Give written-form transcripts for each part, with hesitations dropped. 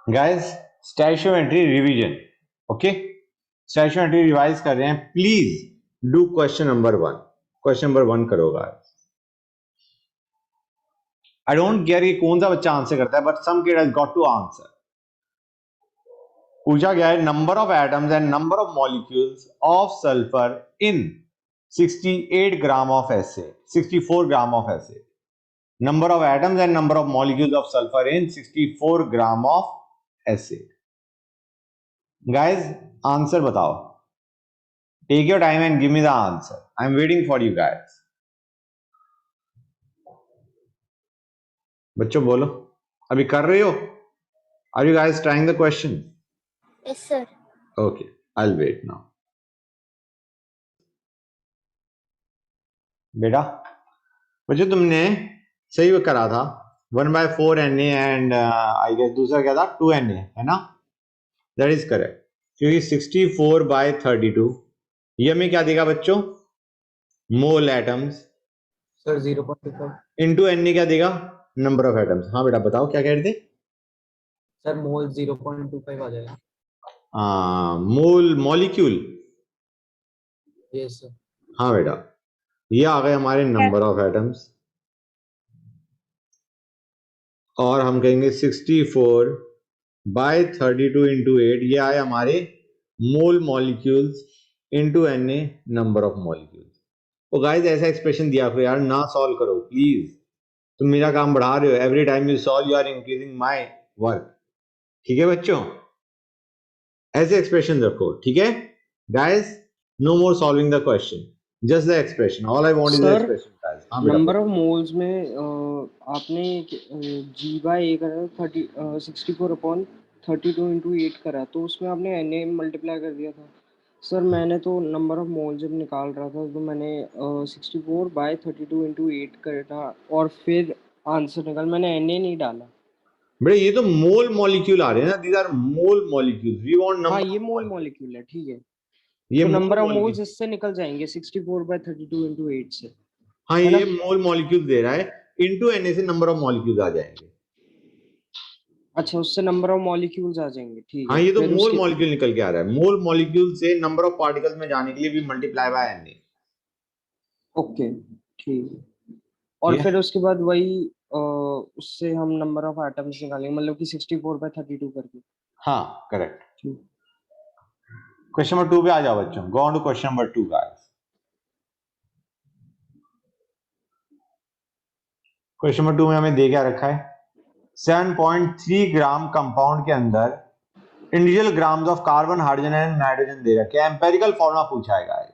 Guys स्टैचूमेट्री revision, okay, स्टैचूमेट्री revise कर रहे हैं। Please do question number 1। Question number 1 करो गाइस। आई डोंट केयर कि कौन सा बच्चा आंसर करता है, but some kid has got to answer. पूछा गया है number of atoms and number of molecules of sulphur in 68 gram of acid, 64 gram of acid. Number of atoms and number of molecules of sulphur in 64 gram of acid. Guys answer बताओ। Take your time and give me the answer. I am waiting for you guys. बच्चों बोलो, अभी कर रहे हो? Are you guys trying the question? Yes, sir. Okay, I will wait now. बेटा बच्चों तुमने सही करा था, 1/4 Na एंड आई गेस दूसरा क्या था 2 Na, है ना? दैट इज करेक्ट, क्योंकि 64/32 ये हमें क्या देगा बच्चों? मोल एटम्स। सर 0.25 इनटू Na क्या देगा? Number of atoms. हाँ बेटा बताओ क्या कह रहे थे? सर मोल 0.25 आ जाएगा। मोल मॉलिक्यूल। Yes sir. हाँ बेटा, ये आ गए हमारे नंबर ऑफ एटम्स, और हम कहेंगे 64/32 इंटू 8, ये आए हमारे mole molecules into Na number of molecules. तो गाइस ऐसा एक्सप्रेशन दिया करो यार, ना सॉल्व करो प्लीज। तुम मेरा काम बढ़ा रहे हो, every time you solve you are increasing my work. ठीक है बच्चों, ऐसे एक्सप्रेशन रखो, ठीक है guys? No more solving the question, just the expression. All I want is the sir expression guys. हाँ बेटा नंबर ऑफ मोल्स में आपने G/A करा 64/32 इंटू 8 करा, तो उसमें आपने Na मल्टीप्लाई कर दिया था। सर मैंने तो नंबर ऑफ मोल जब निकाल रहा था तो मैंने 64/32 इंटू 8 करा और फिर आंसर निकाल, मैंने Na नहीं डाला। बेटा ये तो मोल मॉलिक्यूल आ रहे हैं ना, these are mole molecules, we want number. हाँ ये मोल मॉलिक्यूल है, ठीक है। ये तो mole number of moles molecule, इससे निकल जाएंगे 64/32 इंटू 8 से। हाँ है ना? ये मोल मॉलिक्यूल दे रहा है, इनटू Na से नंबर ऑफ मॉलिक्यूल्स आ जाएंगे। अच्छा, उससे नंबर ऑफ मॉलिक्यूल्स आ जाएंगे, ठीक हाँ है। ये तो फिर मोल उसके मॉलिक्यूल निकल के आ रहा है, मोल मॉलिक्यूल से नंबर ऑफ पार्टिकल्स में जाने के लिए भी मल्टीप्लाई बाय Na। ओके, ठीक है। और ठीक है, फिर उसके बाद वही उससे हम नंबर ऑफ एटम्स निकालेंगे, मतलब कि 64/32 करके। हाँ करेक्ट। ठीक। क्वेश्चन नंबर 2 पे आ जाओ बच्चों, go on to question number 2 guys. Question number 2 में हमें दे क्या रखा है? 7.3 ग्राम कंपाउंड के अंदर individual grams of carbon, hydrogen and nitrogen दे रखे हैं। एम्पेरिकल फॉर्मूला पूछा है गाइस।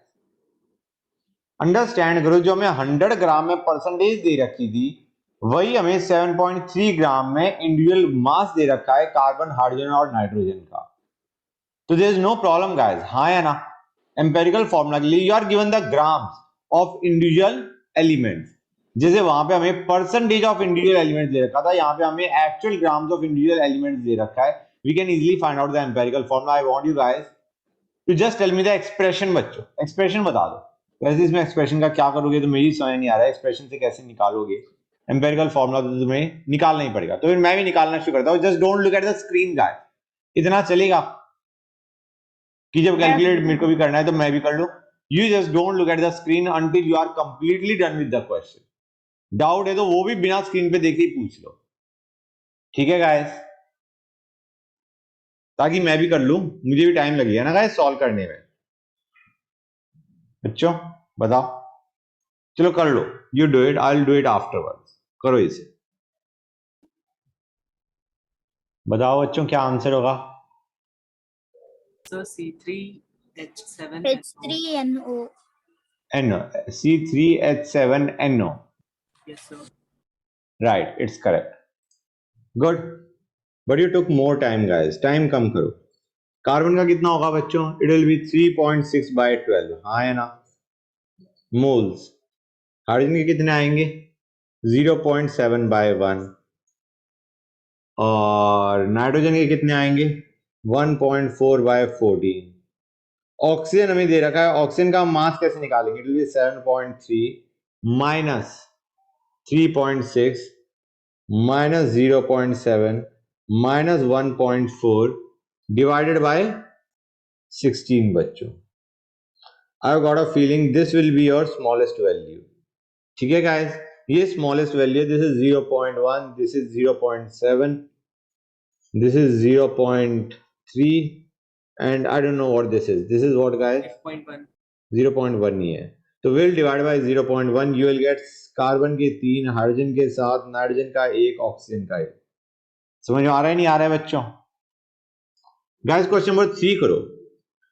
अंडरस्टैंड करो, जो हमें 100 ग्राम में परसेंटेज दे रखी थी, वही हमें 7.3 ग्राम में इंडिविजुअल मास दे रखा है कार्बन, हाइड्रोजन और नाइट्रोजन का। तो there is no problem guys, हाँ या ना? एम्पेरिकल फॉर्मूला के लिए you are given the grams of individual elements, जैसे वहां पे हमें परसेंटेज ऑफ इंडिविजुअल एलिमेंट्स दे रखा था, यहाँ पे हमें actual grams of individual elements दे रखा है। We can easily find out the empirical formula. I want you guys to just tell me the expression. बच्चों एक्सप्रेशन बता दो। वैसे इसमें एक्सप्रेशन का क्या करोगे तो मेरी समझ नहीं आ रहा है, एक्सप्रेशन से कैसे निकालोगे? एम्पेरिकल फॉर्मूला तो तुम्हें निकालना ही पड़ेगा, तो फिर मैं भी निकालना शुरू करता हूँ। Just don't look at the screen guys, इतना चलेगा कि जब कैलकुलेट मेरे को भी करना है तो मैं भी कर लूं। You just don't look at the screen until you are completely done with the question. Doubt है तो वो भी बिना स्क्रीन पे देखे ही पूछ लो, ठीक है गाइस? ताकि मैं भी कर लूं, मुझे भी टाइम लगेगा ना गाइस सॉल्व करने में। बच्चों बताओ, चलो कर लो, you do it, I will do it afterwards. करो इसे, बताओ बच्चों क्या आंसर होगा? So C3H7NO. H3NO. NO, C3H7NO, Yes, sir. right, it's correct. Good, but you took more time guys, time कम करो। कार्बन का कितना होगा बच्चों? इट विल बी 3.6/12, हाँ है ना? मोल्स। हाइड्रोजन के कितने आएंगे? 0.7/1, और नाइट्रोजन के कितने आएंगे? 1.4/14। ऑक्सीजन हमें दे रखा है, ऑक्सीजन का मास कैसे निकालेंगे? It will be 7.3 minus 3.6 minus 0.7 minus 1.4 divided by 16 बच्चों। I got a feeling this will be your smallest value. ठीक है गाइस, ये स्मॉलेस्ट वैल्यू है। This is 0.1, this is 0.7, this is 0.3 and I don't know what this is. This is what guys? 0.1. 0.1 ही है। तो will divide by 0.1, you will get carbon के 3, hydrogen के 7, nitrogen का 1, oxygen का 1। समझ में आ रहा है नहीं आ रहा है बच्चों? गाइस क्वेश्चन नंबर 3 करो।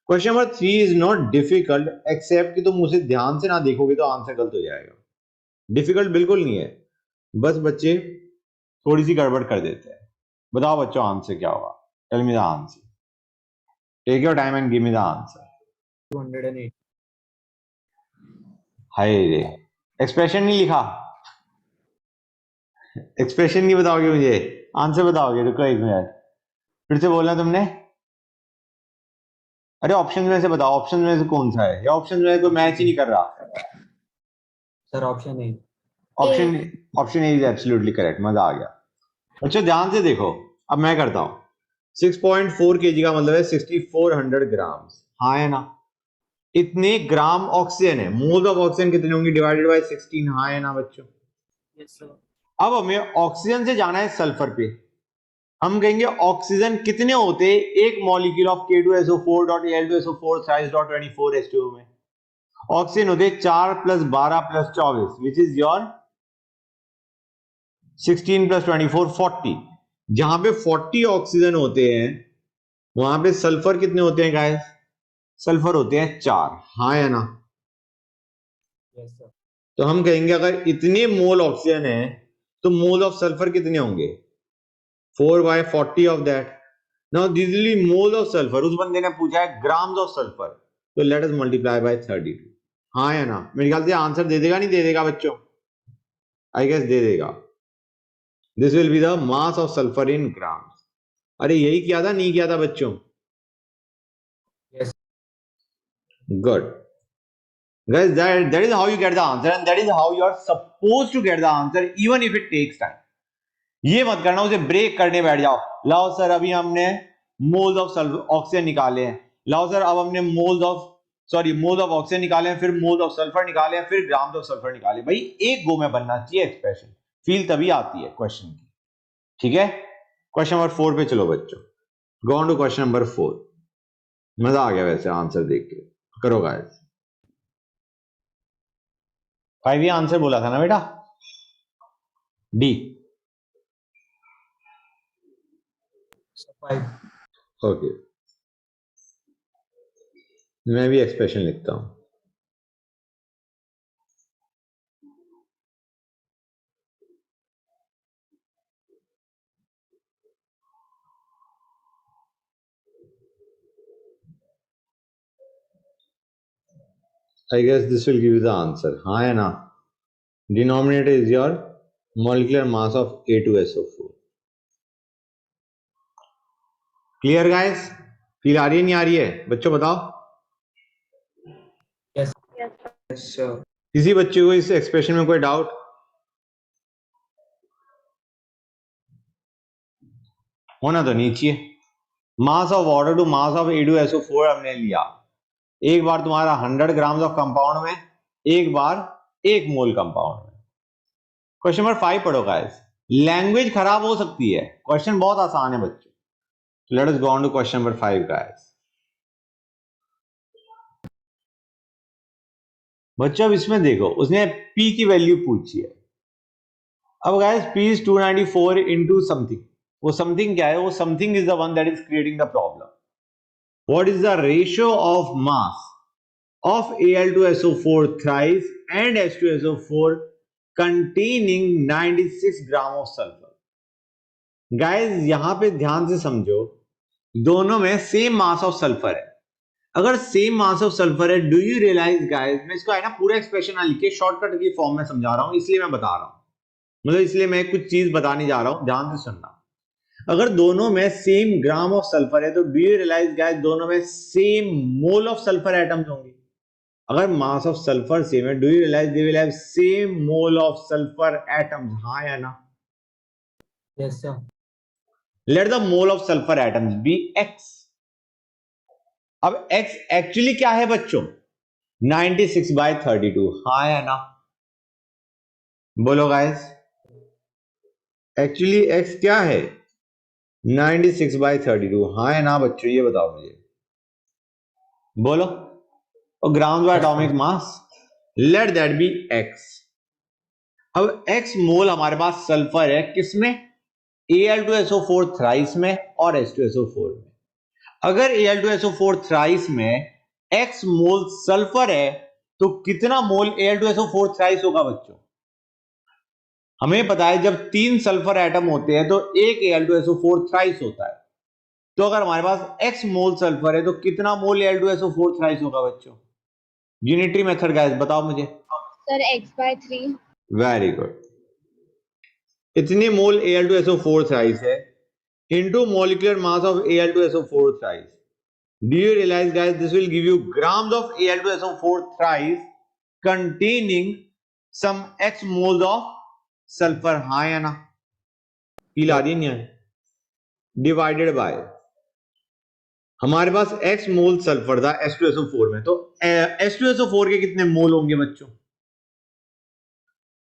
Question number 3 is not difficult except कि तुम उसे ध्यान से ना देखोगे तो आंसर गलत हो जाएगा। डिफिकल्ट बिल्कुल नहीं है, बस बच्चे थोड़ी सी गड़बड़ कर देते हैं। बताओ बच्चों आंसर क्या होगा? Tell me the answer, take your time and give me the answer. 208. हाय रे, एक्सप्रेशन नहीं लिखा? एक्सप्रेशन नहीं बताओगे मुझे, आंसर बताओगे? रुको एक मिनट, फिर से बोलना तुमने। अरे ऑप्शन में से बताओ, ऑप्शन में से कौन सा है? या ऑप्शन में कोई मैच ही नहीं कर रहा? Sir option A. Option option A is absolutely correct. मजा आ गया बच्चों, ध्यान से देखो। अब मैं करता हूं। 6.4 kg का मतलब है 6400 ग्राम। हाँ है ना? इतने ग्राम ऑक्सीजन है। मोल्स ऑफ ऑक्सीजन कितने होंगे? Divided by 16। हाँ है ना बच्चों? Yes, sir. अब हमें ऑक्सीजन से जाना है सल्फर पे। हम कहेंगे ऑक्सीजन कितने होते हैं एक मॉलिक्यूल ऑफ K2SO4.Al2SO4 size.24H2O में? ऑक्सीजन होते 4 + 12 + 24 विच इज योर 16 + 24 40। जहां पे 40 ऑक्सीजन होते हैं वहां पे सल्फर कितने होते हैं गाइस? सल्फर होते हैं 4। हाँ या ना? Yes sir. तो हम कहेंगे अगर इतने मोल ऑक्सीजन है तो मोल ऑफ सल्फर कितने होंगे? 4/40 of that. Now this will be mole of sulphur. उस बंदे ने पूछा है ग्राम्स ऑफ सल्फर, तो लेट अस मल्टीप्लाई बाय 32। हाँ या ना? मेरे ख्याल से आंसर दे देगा नहीं दे देगा बच्चों? आई गेस दे देगा। This will be the mass of sulphur in grams. अरे यही किया था नहीं किया था बच्चों? Yes. Good guys, that is how you get the answer and that is how you are supposed to get the answer even if it takes time. ये मत करना उसे ब्रेक करने बैठ जाओ। लाओ सर अभी हमने मोल्स ऑफ ऑक्सीजन निकाले हैं, लाओ सर अब हमने मोल्स ऑफ ऑक्सीजन निकाले हैं, फिर मोल्स ऑफ सल्फर निकाले हैं, फिर ग्राम्स ऑफ सल्फर निकाले। भाई एक गो में बनना चाहिए एक्सप्रेशन, फील तभी आती है क्वेश्चन की। ठीक है, क्वेश्चन नंबर 4 पे चलो बच्चों। Go on to question number 4। मजा आ गया वैसे आंसर देख के। करो गाइस। 5 ही आंसर बोला था ना बेटा? डी। सर 5. ओके, मैं भी एक्सप्रेशन लिखता हूं। I guess this will give you the answer. हाँ है ना? Denominator is your molecular mass of K2SO4. Clear guys? Feel आ रही है नहीं आ रही है बच्चों बताओ? यस. Yes sir. किसी बच्चे को इस एक्सप्रेशन में कोई डाउट? होना तो नहीं चाहिए। Mass of water to mass of A2SO4 हमने लिया। एक बार तुम्हारा 100 ग्राम ऑफ कंपाउंड में, एक बार 1 मोल कंपाउंड में। क्वेश्चन नंबर 5 पढ़ो गाइस। लैंग्वेज खराब हो सकती है, क्वेश्चन बहुत आसान है बच्चों। Let us go on to question number 5 guys. बच्चों अब इसमें देखो, उसने P की वैल्यू पूछी है। अब guys P is 294 into something. वो समथिंग क्या है? वो something is the one that is creating the problem. What is the ratio of mass of Al2SO4 thrice and H2SO4 containing 96 gram of sulphur. Guys यहां पे ध्यान से समझो, दोनों में सेम मास ऑफ सल्फर है। अगर सेम मास ऑफ सल्फर है, डू यू रियलाइज गाइस, मैं इसको है ना पूरा एक्सप्रेशन ना लिखे शॉर्टकट की फॉर्म में समझा रहा हूं, इसलिए मैं बता रहा हूं, मतलब इसलिए मैं कुछ चीज बताने जा रहा हूं, ध्यान से सुनना। अगर दोनों में सेम ग्राम ऑफ सल्फर है तो डू यू रियलाइज गाइस दोनों में same mole of sulphur atoms होंगे। अगर मास ऑफ सल्फर सेम है, do you realise they will have same mole of sulphur atoms. हाँ या ना? Yes sir. Let the mole of sulphur atoms be x। अब x actually क्या है बच्चों? 96/32। हाँ या ना? बोलो गाइस, एक्चुअली x क्या है? 96/32। हाँ या ना बच्चों, ये बताओ मुझे, बोलो। और gram by atomic mass, let that be x। अब x मोल हमारे पास सल्फर है किसमें? Al2SO4 थ्राइस में और H2SO4 में। अगर Al2SO4 थ्राइस में x मोल सल्फर है तो कितना मोल Al2SO4 थ्राइस होगा बच्चों? हमें पता है जब 3 सल्फर एटम होते हैं तो एक Al2SO4 थ्राइस होता है। तो अगर हमारे पास x मोल सल्फर है तो कितना मोल Al2SO4 थ्राइस होगा बच्चों? यूनिटरी मेथड गाइस बताओ मुझे। Sir x/3। Very good. इतने मोल Al2SO4 थ्राइस है into molecular mass of Al2SO4 thrice. Do you realize guys this will give you grams of Al2SO4 thrice containing some x moles of sulfur? हाँ या ना? Feel आ रही नहीं है? Divided by हमारे पास x मोल सल्फर था H2SO4 में, तो H2SO4 के कितने मोल होंगे बच्चों?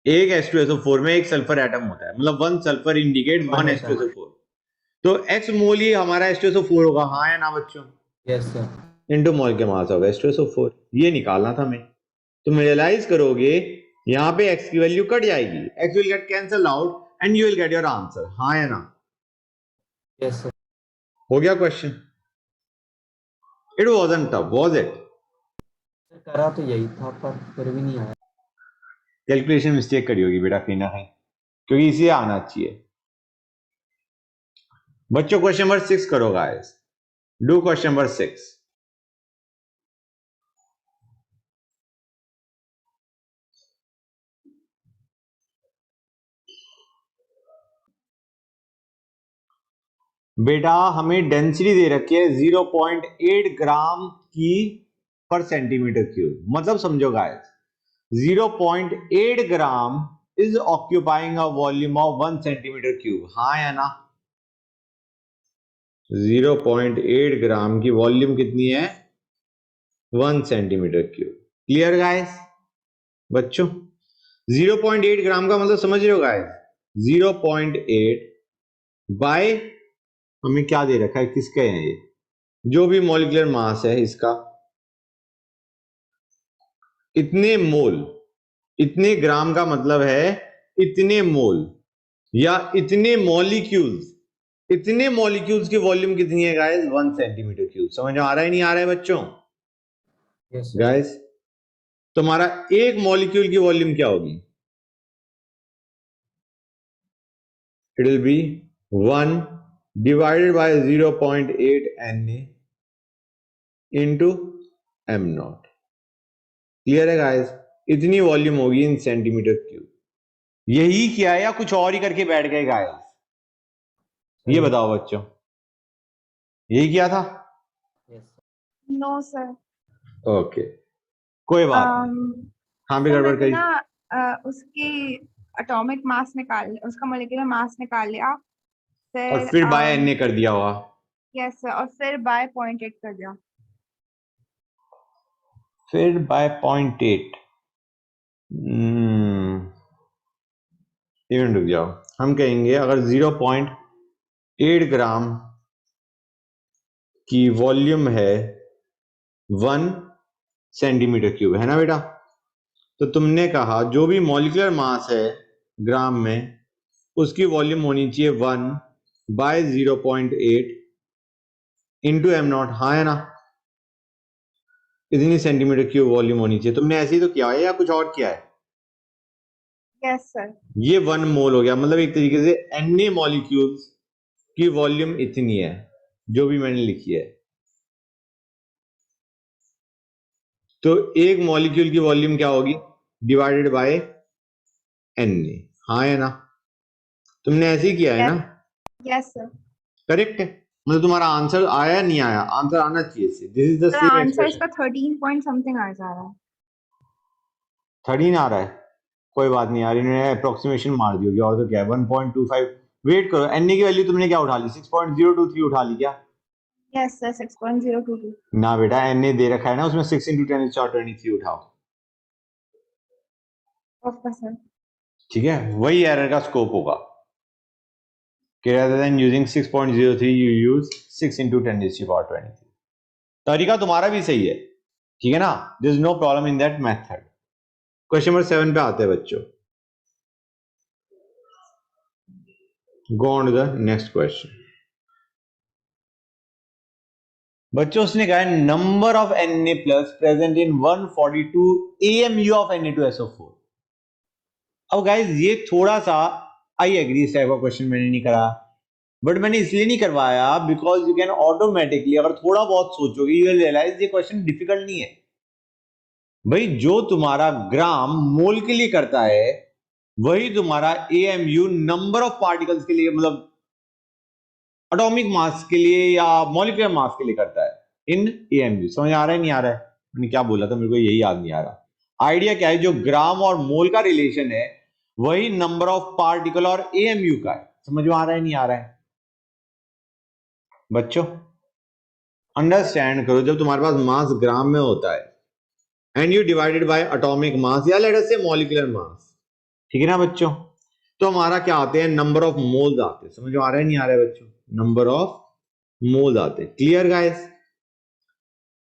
एक H2SO4 में एक सल्फर एटम होता है, मतलब 1 सल्फर इंडिकेट 1 H2SO4, तो x मोल ही हमारा H2SO4 होगा। हाँ या ना बच्चों? Yes sir. Into molecular mass of H2SO4, ये निकालना था हमें। तुम रियलाइज करोगे यहां पे x की वैल्यू कट जाएगी, x will get cancel out and you will get your answer. हाँ या ना? Yes sir. हो गया question? It wasn't tough, was it? करा तो यही था पर फिर भी नहीं आया। कैलकुलेशन मिस्टेक करी होगी बेटा कहीं ना कहीं, क्योंकि इसे आना चाहिए बच्चों। क्वेश्चन नंबर 6 करो गाइस, डू क्वेश्चन नंबर 6। बेटा हमें डेंसिटी दे रखी है 0.8 ग्राम की पर सेंटीमीटर क्यूब, मतलब समझो guys 0.8 gram is occupying a volume of 1 centimetre cube. हाँ या ना? 0.8 ग्राम की वॉल्यूम कितनी है? 1 सेंटीमीटर क्यूब। Clear guys? बच्चों 0.8 ग्राम का मतलब समझ रहे हो गाइस? 0.8 बाय हमें क्या दे रखा है, किसके है ये, जो भी मॉलिक्यूलर मास है इसका, इतने मोल, इतने ग्राम का मतलब है इतने मोल या इतने मॉलिक्यूल्स, इतने मॉलिक्यूल्स की वॉल्यूम कितनी है गाइस? 1 centimetre cube. समझ आ रहा है नहीं आ रहा है बच्चों? Yes sir. गाइस तुम्हारा एक मॉलिक्यूल की वॉल्यूम क्या होगी? It will be 1 divided by 0.8 Na into m0। Clear है गाइस? इतनी वॉल्यूम होगी इन सेंटीमीटर क्यूब। यही किया है या कुछ और ही करके बैठ गए गाइस? ये बताओ बच्चों, यही किया था? Yes sir. No sir. Okay कोई बात नहीं। हाँ भी सर गड़बड़ मैंने करी। ना उसकी एटॉमिक मास निकाल, उसका मॉलिक्यूलर मास निकाल लिया, और फिर बाय फिर एन कर दिया होगा। यस सर, और फिर बाय 0.8 कर दिया। फिर बाय 0.8 इवन रुक जाओ, हम कहेंगे अगर 0.8 ग्राम की वॉल्यूम है 1 सेंटीमीटर क्यूब, है ना बेटा? तो तुमने कहा जो भी मॉलिक्यूलर मास है ग्राम में उसकी वॉल्यूम होनी चाहिए 1 बाय 0.8 इंटू m0। हाँ है ना? इतनी सेंटीमीटर क्यूब वॉल्यूम होनी चाहिए। तुमने ऐसे ही तो किया है या कुछ और किया है? Yes sir. ये 1 मोल हो गया, मतलब एक तरीके से Na मॉलिक्यूल्स की वॉल्यूम इतनी है जो भी मैंने लिखी है। तो एक मॉलिक्यूल की वॉल्यूम क्या होगी? Divided by Na। हाँ है ना? तुमने ऐसे ही किया है ना? Yes sir. करेक्ट है, मतलब तुम्हारा आंसर आया नहीं आया? आंसर आना चाहिए। This is the sir same answer expression. इसका 13 पॉइंट समथिंग आ जा रहा है। 13 आ रहा है? कोई बात नहीं यार, इन्होंने अप्रोक्सीमेशन मार दी होगी, और तो क्या है 1.25, वेट करो, Na की वैल्यू तुमने क्या उठा ली? 6.023 उठा ली क्या? Yes, sir. 6.022. ना बेटा, Na दे रखा है ना, उसमें 6 × 10⁻23 उठाओ। Okay, sir. ठीक है, वही एरर का स्कोप होगा कि rather than using 6.03 you use 6 × 10⁻23। तरीका तुम्हारा भी सही है, ठीक है ना? There is no problem in that method. Question number 7 पे आते हैं बच्चों। Go on to the next question. बच्चों उसने कहा है number of Na plus present in 142 AMU of Na2SO4। अब गाइस ये थोड़ा सा, आई एग्री, इस टाइप का क्वेश्चन मैंने नहीं करा, बट मैंने इसलिए नहीं करवाया बिकॉज यू कैन ऑटोमेटिकली, अगर थोड़ा बहुत सोचोगे, यू विल रियलाइज ये क्वेश्चन डिफिकल्ट नहीं है भाई। जो तुम्हारा ग्राम मोल के लिए करता है वही तुम्हारा AMU नंबर ऑफ पार्टिकल्स के लिए, मतलब एटॉमिक मास के लिए या मॉलिक्यूलर मास के लिए करता है इन AMU। समझ आ रहा है नहीं आ रहा है? मैंने क्या बोला था, मेरे को यही याद नहीं आ रहा। आइडिया क्या है, जो ग्राम और मोल का रिलेशन है वही नंबर ऑफ पार्टिकल और AMU का है। समझ में आ रहा है नहीं आ रहा है बच्चों? अंडरस्टैंड करो, जब तुम्हारे पास मास ग्राम में होता है and you divided bye atomic mass या लेट अस से मॉलिक्यूलर मास, ठीक है ना बच्चों, तो हमारा क्या आते हैं? नंबर ऑफ मोल्स आते हैं। समझ में आ रहा है नहीं आ रहा है बच्चों? नंबर ऑफ मोल्स आते हैं। Clear guys?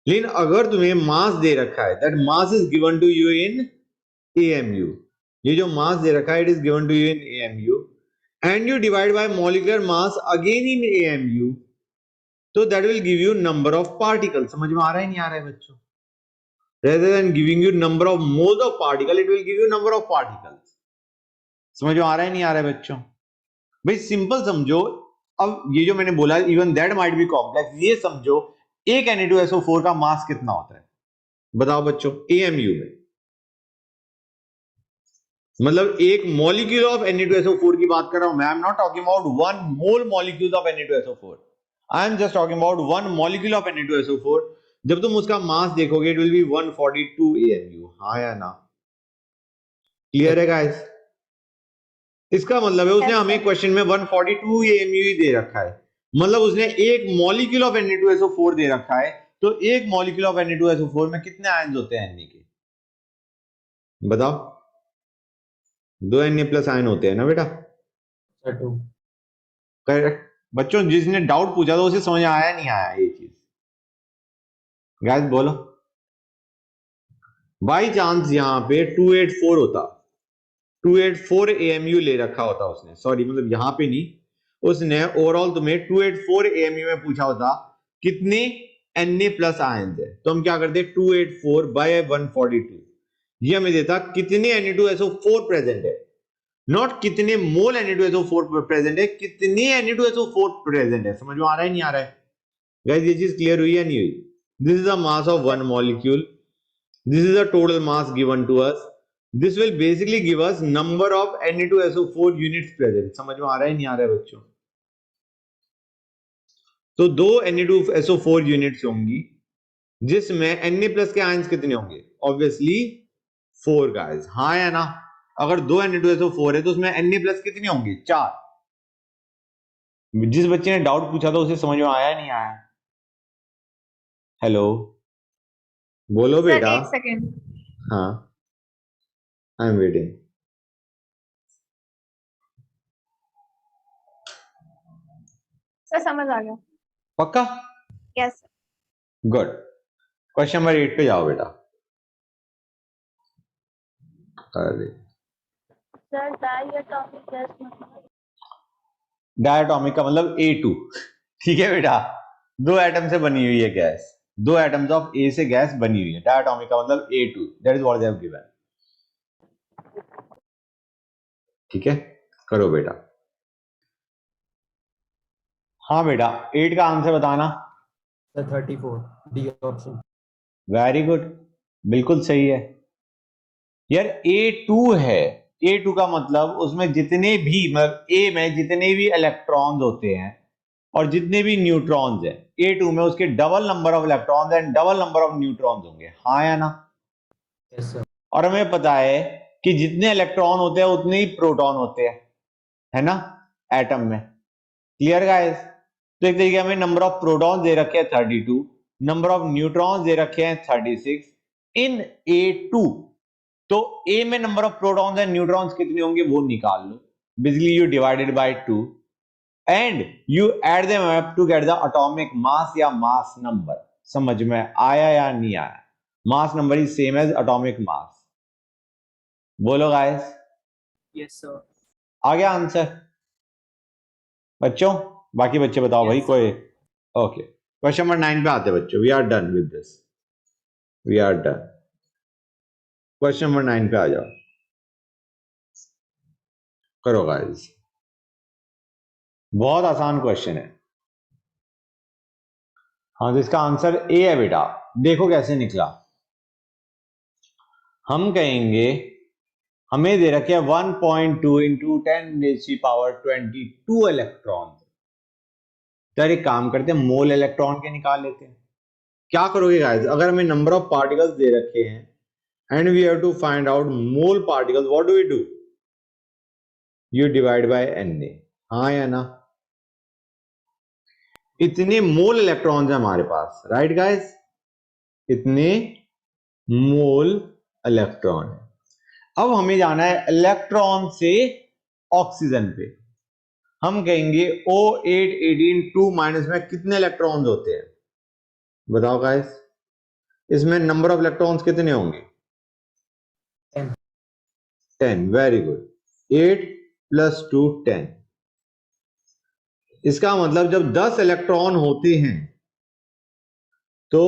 लेकिन अगर तुम्हें मास दे रखा है, that mass is given to you in AMU, ये जो मास दे रखा है it is given to you in AMU and you divide by molecular mass again in AMU, तो that will give you number of particle. समझ में आ रहा है नहीं आ रहा है बच्चों? rather than giving you number of moles of particle, it will give you number of particles। समझ में आ रहा है नहीं आ रहा है बच्चों? भाई सिंपल समझो। अब ये जो मैंने बोला even that might be complex, ये समझो एक Na2SO4 का मास कितना होता है बताओ बच्चों AMU में? मतलब एक मॉलिक्यूल ऑफ Na2SO4 की बात कर रहा हूं मैं। I am not talking about one mole molecule of Na2SO4, I am just talking about one molecule of Na2SO4। जब तुम उसका मास देखोगे इट विल बी 142 AMU। हाँ या ना? क्लियर है गाइस? इसका मतलब है उसने Yes, हमें sir. क्वेश्चन में 142 AMU ही दे रखा है, मतलब उसने एक मॉलिक्यूल ऑफ Na2SO4 दे रखा है, तो एक मॉलिक्यूल ऑफ Na2SO4 में कितने आयन्स होते हैं Na के? बताओ। 2 Na प्लस आयन होते हैं ना बेटा? सर 2। करेक्ट बच्चों, जिसने डाउट पूछा था उसे समझ आया नहीं आया ये चीज? गाइस बोलो। बाई चांस यहां पे 284 होता, 284 AMU ले रखा होता उसने, सॉरी मतलब यहां पे नहीं, उसने ओवरऑल तुम्हें 284 AMU में पूछा होता कितने Na प्लस आयंस है, तो हम क्या करते 284 बाय 142, ये हमें देता कितने Na2SO4 प्रेजेंट है, नॉट कितने मोल Na2SO4 प्रेजेंट है, कितने Na2SO4 प्रेजेंट है। समझ में आ रहा है नहीं आ रहा है गाइस? ये चीज क्लियर हुई या नहीं हुई? This is the mass of one molecule, this is the total mass given to us, this will basically give us number of Na2SO4 units present। समझ में आ रहा है नहीं आ रहा है बच्चों? तो दो Na2SO4 यूनिट्स होंगी जिसमें Na प्लस के आयंस कितने होंगे? Obviously 4 guys. हाँ या ना? अगर दो Na2SO4 है तो उसमें Na प्लस कितने होंगे? 4। जिस बच्चे ने डाउट पूछा था उसे समझ में आया नहीं आया? हेलो बोलो Sir, बेटा। 8 seconds. हाँ आई एम वेटिंग। Sir, समझ आ गया. पक्का? Yes, sir. Good. Question number 8 पे जाओ बेटा। अरे Sir, diatomic gas मतलब डायटोमिक का मतलब A2। ठीक है बेटा, दो एटम से बनी हुई है गैस, दो एटम्स ऑफ A से गैस बनी हुई है। डायटोमिक का मतलब A2, that is what they have given. ठीक है, करो बेटा। हाँ बेटा 8 का आंसर बताना। Sir 34 D option. Very good, बिल्कुल सही है यार। A2 है, A2 का मतलब उसमें जितने भी, मतलब A में जितने भी इलेक्ट्रॉन्स होते हैं और जितने भी न्यूट्रॉन्स हैं, A2 में उसके double number of electrons and double number of neutrons होंगे। हाँ या ना? Yes sir. और हमें पता है कि जितने इलेक्ट्रॉन होते हैं उतने ही प्रोटॉन होते हैं, है ना? एटम में। Clear guys? तो एक तरीके हमें नंबर ऑफ प्रोटॉन्स दे रखे हैं 32, नंबर ऑफ न्यूट्रॉन्स दे रखे हैं 36 इन A2। तो A में number of protons and neutrons कितने होंगे वो निकाल लो। Basically you divided by 2 and you add them up to get the atomic mass या मास नंबर। समझ में आया या नहीं आया? Mass number is same as atomic mass. बोलो गाइस, Yes, sir. आ गया आंसर बच्चों? बाकी बच्चे बताओ भाई Yes, कोई। ओके, क्वेश्चन नंबर 9 पे आते बच्चों। We are done with this, we are done. Question number 9 पे आ जाओ, करो गाइस। बहुत आसान क्वेश्चन है। हाँ, तो इसका आंसर ए है बेटा। देखो कैसे निकला। हम कहेंगे हमें दे रखे 1.2 इंटू 10⁻²² इलेक्ट्रॉन। तो एक काम करते हैं, मोल इलेक्ट्रॉन के निकाल लेते हैं। क्या करोगे गाइस, अगर हमें नंबर ऑफ पार्टिकल्स दे रखे हैं and we have to find out mole particles, what do we do? You divide by Na। हाँ या ना? इतने मोल इलेक्ट्रॉन्स हैं हमारे पास, राइट गाइस? इतने मोल इलेक्ट्रॉन है। अब हमें जाना है इलेक्ट्रॉन से ऑक्सीजन पे। हम कहेंगे O8 18 2 माइनस में कितने इलेक्ट्रॉन्स होते हैं? बताओ गाइस, इसमें नंबर ऑफ इलेक्ट्रॉन्स कितने होंगे? 10। Very good. 8 + 2 10। इसका मतलब जब 10 इलेक्ट्रॉन होते हैं तो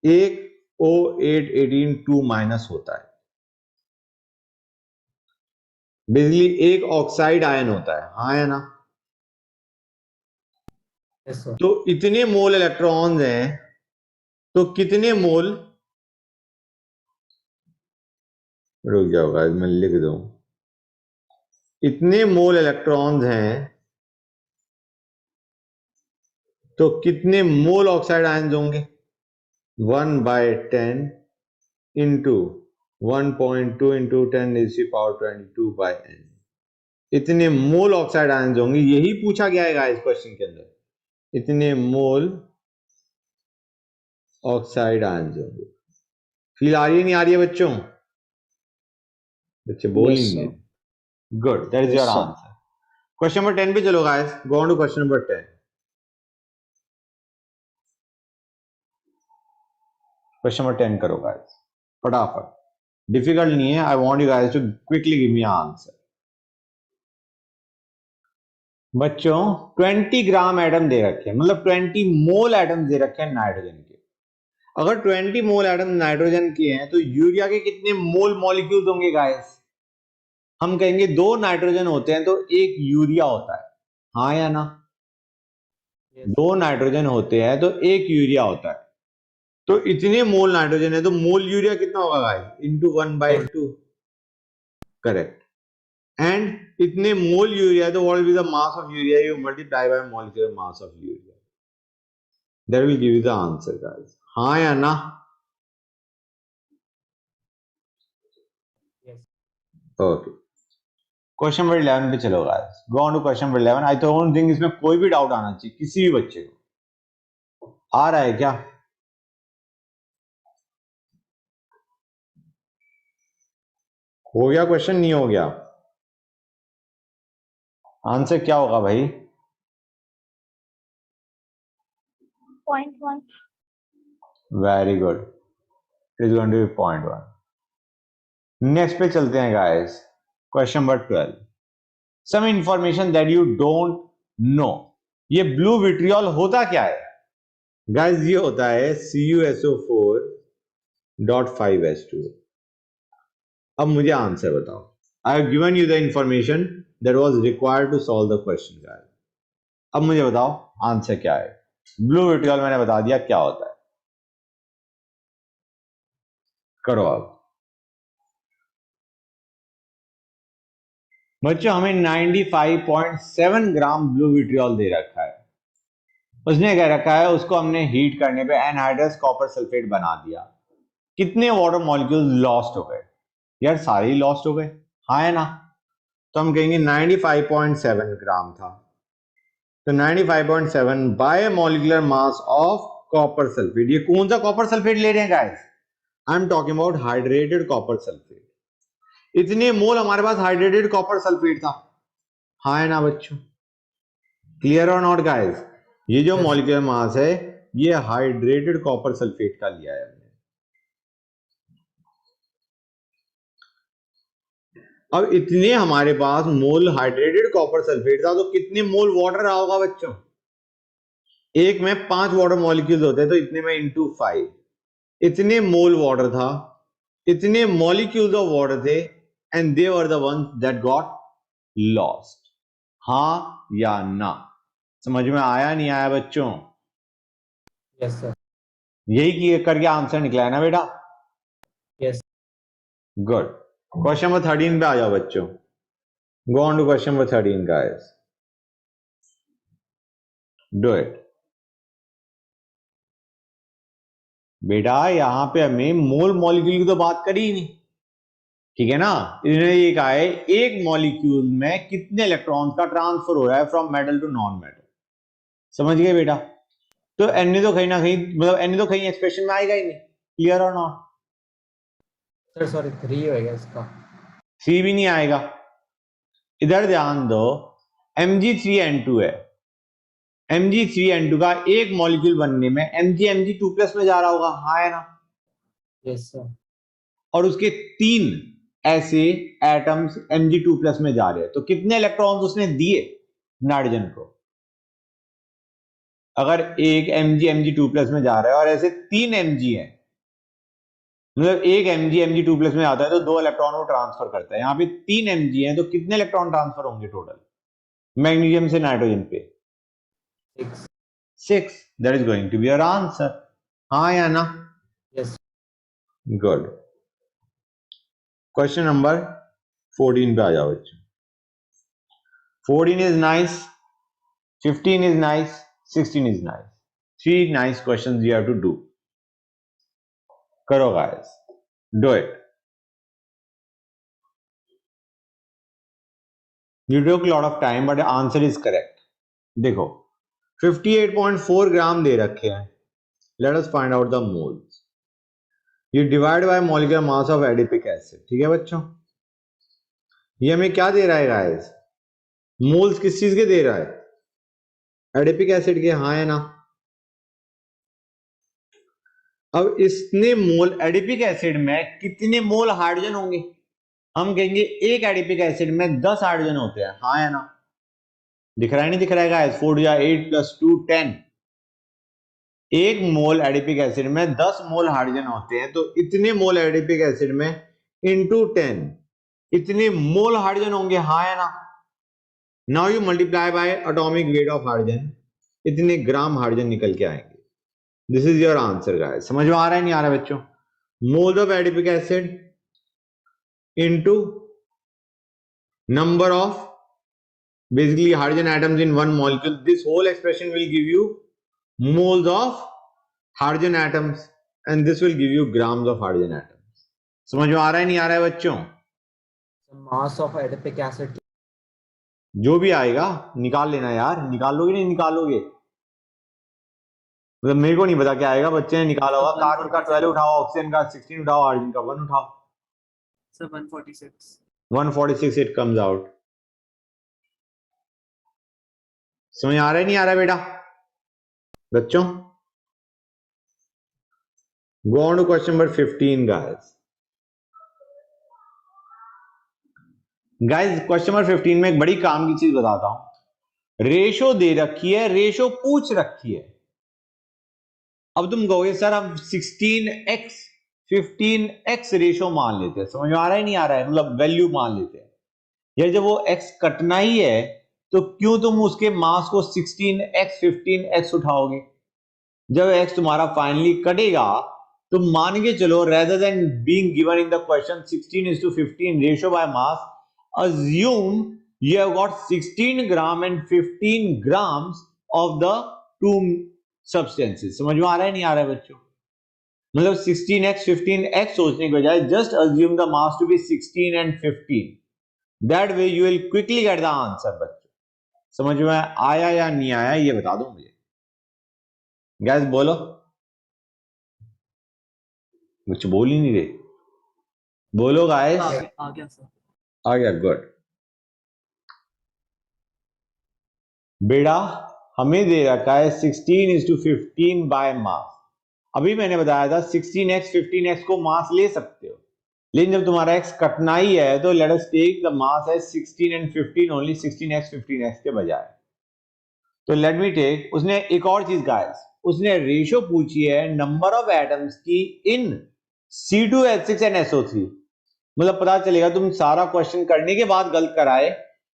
एक O8 18 2 माइनस होता है। बेसिकली एक ऑक्साइड आयन होता है। हाँ या ना? Yes, sir. तो इतने मोल इलेक्ट्रॉन्स हैं, तो कितने मोल, रुक जाओ गाइस मैं लिख दूं, इतने मोल इलेक्ट्रॉन्स हैं तो कितने मोल ऑक्साइड आयन्स होंगे? 1/10 इंटू 1.2 इंटू 10⁻22/n। इतने मोल ऑक्साइड आयन्स होंगे। यही पूछा गया है गाइस क्वेश्चन के अंदर। इतने मोल ऑक्साइड आयन्स होंगे। फील आ रही है नहीं आ रही है बच्चों? बच्चे बोल Yes, नहीं sir. रहे। Good, that is Yes, your sir. Answer. Question number 10 पे चलो guys, go on to question number 10। Question number 10 करो गाइस फटाफट। डिफिकल्ट नहीं है। I want you guys to quickly give me answer. बच्चों 20 ग्राम एटम दे रखे हैं, मतलब 20 मोल एटम दे रखे हैं नाइट्रोजन के। अगर 20 मोल एटम नाइट्रोजन के हैं तो यूरिया के कितने मोल मॉलिक्यूल्स होंगे गाइस? हम कहेंगे 2 नाइट्रोजन होते हैं तो 1 यूरिया होता है। हाँ या ना? Yes. 2 नाइट्रोजन होते हैं तो 1 यूरिया होता है। तो इतने मोल नाइट्रोजन है तो मोल यूरिया कितना होगा गाइस? इंटू 1/2। करेक्ट। एंड इतने मोल यूरिया, तो what will be the mass of urea? You multiply by molecular mass of urea, that will give you the answer guys. हाँ या ना? Yes. ओके, क्वेश्चन नंबर 11 पे चलो guys. Go on to question number 11। I don't think इसमें कोई भी doubt आना चाहिए किसी भी बच्चे को। आ रहा है क्या? हो गया क्वेश्चन? नहीं हो गया? आंसर क्या होगा भाई? 0.1. Very good, it is going to be 0.1। Next पे चलते हैं guys. Question number 12। Some information that you don't know. ये ब्लू विट्रियल होता क्या है गाइस? ये होता है CuSO4.5H2। अब मुझे आंसर बताओ। I have given you the information that was required to solve the question guys. अब मुझे बताओ आंसर क्या है। ब्लू विट्रियल मैंने बता दिया क्या होता है, करो आप। बच्चों हमें 95.7 ग्राम ब्लू विट्रियल दे रखा है। उसने कह रखा है उसको हमने हीट करने पे एनहाइड्रस कॉपर सल्फेट बना दिया। कितने वाटर मॉलिक्यूल्स लॉस्ट हो गए? यार सारे ही लॉस्ट हो गए। हाँ है ना? तो हम कहेंगे 95.7 ग्राम था। तो 95.7 bye molecular mass of copper sulphate. ये कौन सा कॉपर सल्फेट ले रहे हैं guys? I am talking about hydrated copper sulphate. इतने मोल हमारे पास हाइड्रेटेड कॉपर सल्फेट था, हाँ है ना बच्चों? क्लियर और नॉट गाइस? ये जो Yes. मॉलिक्यूलर मास है ये हाइड्रेटेड कॉपर सल्फेट का लिया है हमने। अब इतने हमारे पास मोल हाइड्रेटेड कॉपर सल्फेट था, तो कितने मोल वाटर रहा होगा बच्चों? एक में 5 वाटर मॉलिक्यूल्स होते हैं, तो इतने में इंटू 5, इतने मोल वाटर था, इतने मॉलिक्यूल्स ऑफ वाटर थे, and they were the ones that got lost. हाँ या ना? समझ में आया नहीं आया बच्चों? Yes sir. यही करके आंसर निकला है ना बेटा? यस। गुड। क्वेश्चन नंबर 13 पे आ जाओ बच्चों। Go on to question number 13 guys, do it. बेटा यहां पे हमें मोल मॉलिक्यूल की तो बात करी ही नहीं, ठीक है ना? इन्होंने ये कहा है एक मॉलिक्यूल में कितने इलेक्ट्रॉन्स का ट्रांसफर हो रहा है from metal to non metal. समझ गए बेटा? तो एन तो कहीं ना कहीं, मतलब एन तो कहीं एक्सप्रेशन में आएगा ही नहीं। क्लियर और नॉट? सर सॉरी 3 होएगा इसका। सी भी नहीं आएगा। इधर ध्यान दो, Mg3N2 है, Mg3N2 का एक मॉलिक्यूल बनने में Mg2+ में जा रहा होगा, हाँ है ना? Yes sir. और उसके 3 ऐसे एटम्स Mg2+ में जा रहे हैं, तो कितने इलेक्ट्रॉन्स उसने दिए नाइट्रोजन को? अगर एक Mg2+ में जा रहा है और ऐसे 3 Mg है, मतलब एक Mg2+ में आता है तो 2 इलेक्ट्रॉन को ट्रांसफर करता है। यहां पे 3 Mg है, तो कितने इलेक्ट्रॉन ट्रांसफर होंगे टोटल मैग्नीशियम से नाइट्रोजन पे? 6। That is going to be your answer, हाँ या ना? यस। गुड। क्वेश्चन नंबर 14 पे आ जाओ बच्चों। 14 is nice, 15 is nice, 16 is nice. 3 nice questions you have to do. करो guys, do it. You took a lot of time but the answer is correct. देखो 58.4 ग्राम दे रखे हैं. Let us find out the moles. You divide by molecular mass of adipic acid. ठीक है बच्चों? ये हमें क्या दे रहा है guys? मोल्स किस चीज के दे रहा है? एडिपिक एसिड के, हाँ है ना? अब इसने मोल एडिपिक एसिड में कितने मोल हाइड्रोजन होंगे? हम कहेंगे एक एडिपिक एसिड में 10 हाइड्रोजन होते हैं, हाँ है ना? दिख रहा है नहीं दिख रहा है गाइस? 4 या 8 + 2 10। एक मोल एडिपिक एसिड में 10 मोल हाइड्रोजन होते हैं, तो इतने मोल एडिपिक एसिड में इंटू 10 इतने मोल हाइड्रोजन होंगे, हाँ है ना? Now you multiply by atomic weight of hydrogen, इतने ग्राम हाइड्रोजन निकल के आएंगे। This is your answer guys. समझ में आ रहा है नहीं आ रहा है बच्चों? Mole of adipic acid into number of basically hydrogen atoms in one molecule. This whole expression will give you moles of hydrogen atoms and this will give you grams of hydrogen atoms. समझ में आ रहा है नहीं आ रहा है बच्चों? Mass of adipic acid जो भी आएगा निकाल लेना यार। निकालोगे नहीं निकालोगे? मतलब मेरे को नहीं पता क्या आएगा, बच्चे ने निकाला होगा। कार्बन का 12 उठाओ, ऑक्सीजन का 16 उठाओ, हाइड्रोजन का 1 उठाओ। Sir, 146. 146 it comes out. समझ आ रहा है नहीं आ रहा है बेटा बच्चों? Go on to question number 15 guys. Guys question number 15 में एक बड़ी काम की चीज बताता हूं। रेशो दे रखी है, रेशो पूछ रखी है। अब तुम कहोगे सर हम 16x 15x रेशो मान लेते हैं। समझ में आ रहा है नहीं आ रहा है? मतलब वैल्यू मान लेते हैं। यार जब वो x कटना ही है तो क्यों तुम उसके मास को 16x 15x उठाओगे? जब x तुम्हारा फाइनली कटेगा तो मान के चलो, rather than being given in the question 16:15 ratio by mass, assume you have got 16 gram and 15 grams of the two substances. समझ में आ रहा है नहीं आ रहा है बच्चों? मतलब 16x 15x सोचने के बजाय just assume the mass to be 16 and 15. That way you will quickly get the answer. बच्चों समझ में आया या नहीं आया ये बता दो मुझे, गैस बोलो, कुछ बोल ही नहीं रहे, बोलो गाइस। आ गया सर। आ गया, गुड। बेटा हमें दे रखा है 16:15 बाय मास। अभी मैंने बताया था 16x 15x को मास ले सकते हो, लेकिन जब तुम्हारा x कटना ही है तो let us take the mass है 16 and 15 ओनली 16x 15x के बजाय। तो लेट मी टेक, उसने एक और चीज गाइस, उसने रेशियो पूछी है नंबर ऑफ एटम्स की इन C2H6 एंड SO3। मतलब पता चलेगा तुम सारा क्वेश्चन करने के बाद गलत कराए,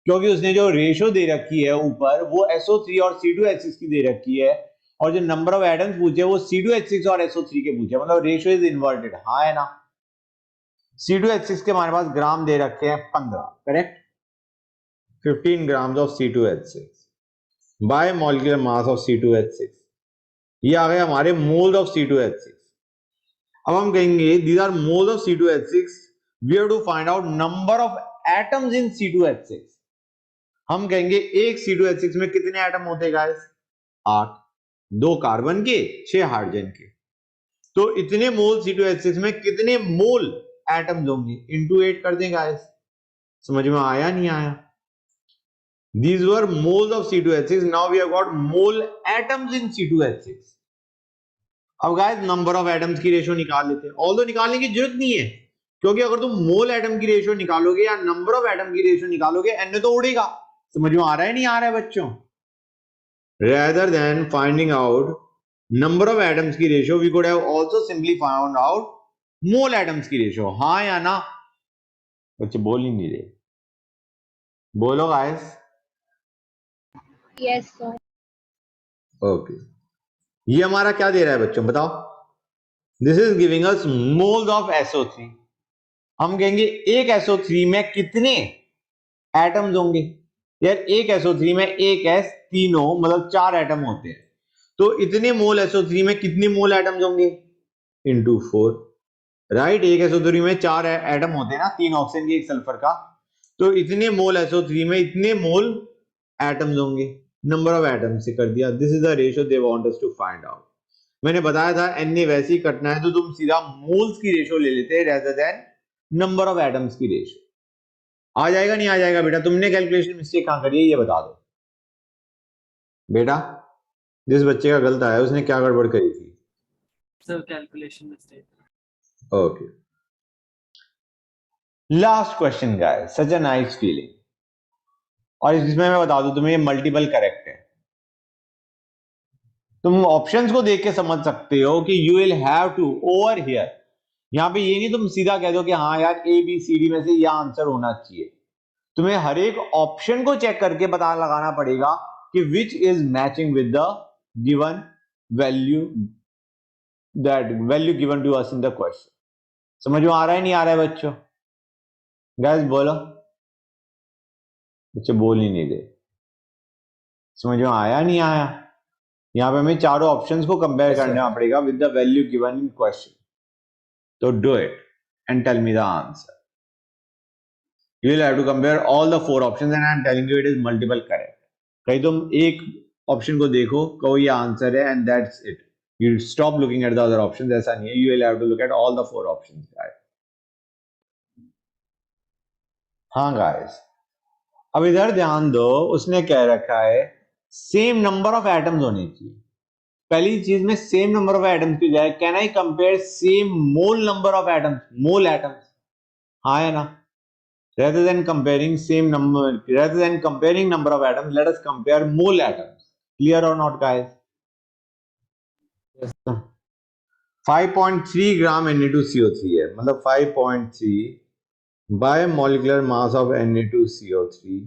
क्योंकि उसने जो रेशियो दे रखी है ऊपर वो SO3 और C2H6 की दे रखी है, और जो नंबर ऑफ एटम्स पूछे वो C2H6 और SO3 के पूछे, मतलब रेशियो इज इन्वर्टेड। हाँ है ना? C2H6 के हमारे पास ग्राम दे रखे हैं 15, correct? 15 grams of C2H6 bye molecular mass of C2H6। ये आ गए हमारे मोल्स ऑफ C2H6। अब हम कहेंगे these are moles of C2H6, we have to find out number of atoms in C2H6। हम कहेंगे एक C2H6 में कितने एटम होते हैं गाइस? 8, 2 कार्बन के 6 हाइड्रोजन के। तो इतने मोल C2H6 में कितने मोल एटम्स होंगे? इनटू 8 कर दें गाइस। समझ में आया नहीं आया? These were moles of C2H6, now we have got mole atoms in C2H6। अब गाइस नंबर ऑफ एटम्स की रेशियो निकाल लेते हैं, ऑल्दो निकालने की जरूरत नहीं है, क्योंकि अगर तुम मोल एटम की रेशियो निकालोगे या नंबर ऑफ एटम की रेशियो निकालोगे एन तो उड़ेगा। समझ में आ रहा है नहीं आ रहा है बच्चों? Rather than finding out number of atoms की ratio we could have also simply found out mole atoms की रेशियो। हाँ या ना? बच्चे बोल ही नहीं रहे, बोलो गाइस। Yes, sir. ओके, ये हमारा क्या दे रहा है बच्चों बताओ? This is giving us moles of SO3। हम कहेंगे एक SO3 में कितने एटम्स होंगे? यार एक SO3 में एक S तीनों मतलब 4 एटम होते हैं, तो इतने मोल SO3 में कितने मोल एटम्स होंगे? Into 4, right? एक SO3 में 4 एटम होते हैं ना, 3 ऑक्सीजन के 1 सल्फर का, तो इतने मोल SO3 में इतने मोल एटम्स होंगे। नंबर ऑफ एटम्स से कर दिया। This is the ratio they want us to find out. मैंने बताया था Na वैसे ही कटना है तो तुम सीधा मोल्स की रेशियो ले लेते हैं rather than number of atoms की रेशियो। आ जाएगा नहीं आ जाएगा बेटा? तुमने कैलकुलेशन मिस्टेक कहां करी है ये बता दो बेटा। जिस बच्चे का गलत आया उसने क्या गड़बड़ करी थी? Sir calculation mistake. Okay, last question guys, such a nice feeling. और इसमें मैं बता दूं तुम्हें, ये मल्टीपल करेक्ट है। तुम ऑप्शंस को देख के समझ सकते हो कि you will have to over here, यहां पे ये नहीं तुम सीधा कह दो कि हाँ यार ABCD में से यह आंसर होना चाहिए। तुम्हें हर एक ऑप्शन को चेक करके पता लगाना पड़ेगा कि which is matching with the given value, that value given to us in the question. समझ में आ रहा है नहीं आ रहा है बच्चों? गाइस बोलो, बच्चे बोल ही नहीं दे। समझ में आया नहीं आया? यहां पे हमें चारों ऑप्शंस को कंपेयर करना पड़ेगा with the value given in question. तो do it and tell me the answer. You will have to compare all the 4 options and I am telling you it is multiple correct। कहीं तुम एक option को देखो कहो ये answer है and that's it, you stop looking at the other options, ऐसा नहीं है। You will have to look at all the 4 options guys। हाँ guys, अब इधर ध्यान दो, उसने कह रखा है सेम नंबर ऑफ एटम्स होने चाहिए। पहली चीज में सेम नंबर ऑफ एटम्स की जाए, can I compare same mole number of atoms, mole atoms? हाँ है ना? Rather than comparing number of atoms, let us compare mole atoms। Clear or not guys? Yes. 5.3 gram Na2CO3 है, मतलब 5.3 bye molecular mass of Na2CO3।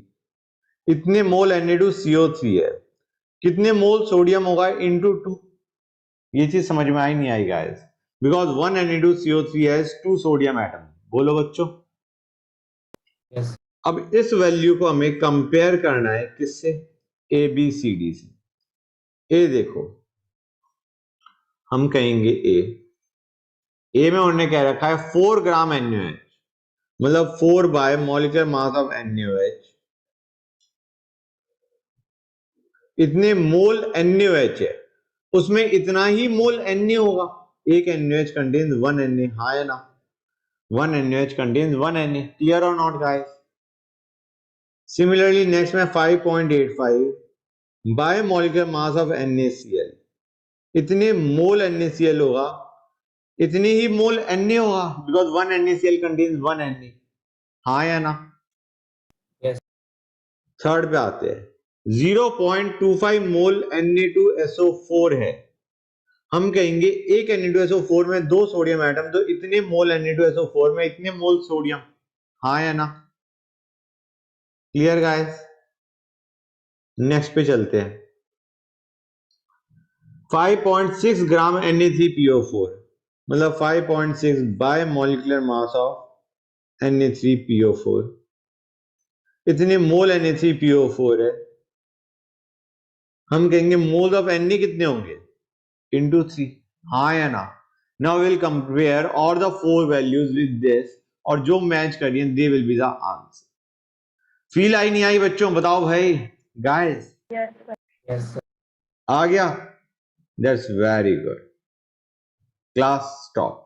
इतने मोल Na2CO3 है, कितने मोल sodium होगा? Into 2। ये चीज समझ में आई नहीं आई guys? Because 1 Na2CO3 has 2 sodium atom. बोलो बच्चों। Yes. अब इस वैल्यू को हमें कंपेयर करना है किससे? ABCD से। ए देखो, हम कहेंगे ए में उन्होंने कह रखा है 4 ग्राम NaOH, मतलब 4 bye molecular mass of NaOH, इतने मोल NaOH है, उसमें इतना ही मोल Na होगा। एक NaOH कंटेन्स 1 Na, हाँ या ना? 1 NaOH contains 1 Na. Clear or not, guys? Similarly, next में 5.85 by molecular mass of NaCl. इतने मोल NaCl होगा, इतने ही मोल Na होगा, because 1 NaCl contains 1 Na. हाँ या ना? Yes. थर्ड पे आते हैं। 0.25 मोल Na2SO4 है। हम कहेंगे एक Na2SO4 में 2 सोडियम एटम, तो इतने मोल Na2SO4 में इतने मोल सोडियम। हाँ या ना? Clear guys? नेक्स्ट पे चलते हैं। 5.6 ग्राम Na3PO4, मतलब 5.6 bye molecular mass of Na3PO4, इतने मोल Na3PO4 है। हम कहेंगे मोल ऑफ Na कितने होंगे? इंटू 3, हाँ या ना? Now will compare all the 4 values with this, और जो मैच कर रही है they will be the answer. Feel I नहीं आई बच्चों? बताओ भाई guys. Yes, sir. Yes, sir. आ गया? That's very good. Class stop.